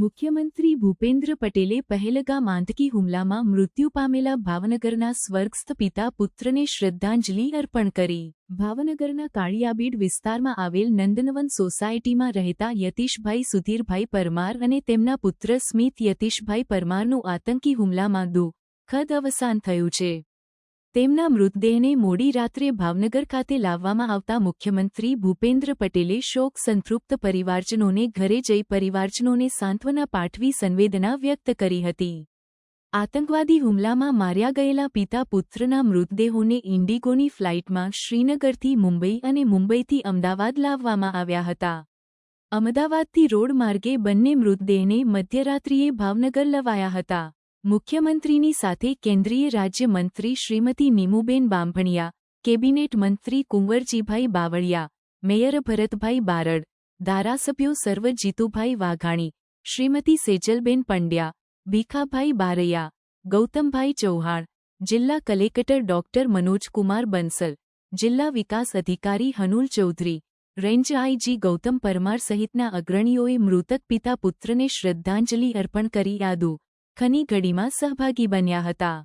મુખ્યમંત્રી ભૂપેન્દ્ર પટેલે પહેલગામ આતંકી હુમલામાં મૃત્યુ પામેલા ભાવનગરના સ્વર્ગસ્થ પિતા પુત્રને શ્રદ્ધાંજલિ અર્પણ કરી. ભાવનગરના કાળિયાબીડ વિસ્તારમાં આવેલ નંદનવન સોસાયટીમાં રહેતા યતીશભાઈ સુધીરભાઈ પરમાર અને તેમના પુત્ર સ્મિત યતીશભાઈ પરમારનું આતંકી હુમલામાં દુઃખદ અવસાન થયું છે. તેમના મૃતદેહને મોડી રાત્રે ભાવનગર ખાતે લાવવામાં આવતા મુખ્યમંત્રી ભૂપેન્દ્ર પટેલે શોક સંતૃપ્ત પરિવારજનોને ઘરે જઈ પરિવારજનોને સાંત્વના પાઠવી સંવેદના વ્યક્ત કરી હતી. આતંકવાદી હુમલામાં માર્યા ગયેલા પિતા પુત્રના મૃતદેહોને ઇન્ડિગોની ફ્લાઇટમાં શ્રીનગરથી મુંબઈ અને મુંબઈથી અમદાવાદ લાવવામાં આવ્યા હતા. અમદાવાદથી રોડ માર્ગે બંને મૃતદેહને મધ્યરાત્રિએ ભાવનગર લવાયા હતા. મુખ્યમંત્રીની સાથે કેન્દ્રીય રાજ્યમંત્રી શ્રીમતી નીમુબેન બાંભણિયા, કેબિનેટ મંત્રી કુંવરજીભાઈ બાવળિયા, મેયર ભરતભાઈ બારડ, ધારાસભ્યો સર્વ જીતુભાઈ વાઘાણી, શ્રીમતી સેજલબેન પંડ્યા, ભીખાભાઈ બારૈયા, ગૌતમભાઈ ચૌહાણ, જિલ્લા કલેક્ટર ડોક્ટર મનોજકુમાર બંસલ, જિલ્લા વિકાસ અધિકારી હનુલ ચૌધરી, રેન્જ આઈજી ગૌતમ પરમાર સહિતના અગ્રણીઓએ મૃતક પિતા પુત્રને શ્રદ્ધાંજલિ અર્પણ કરી ખની ઘડીમાં સહભાગી બન્યા હતા.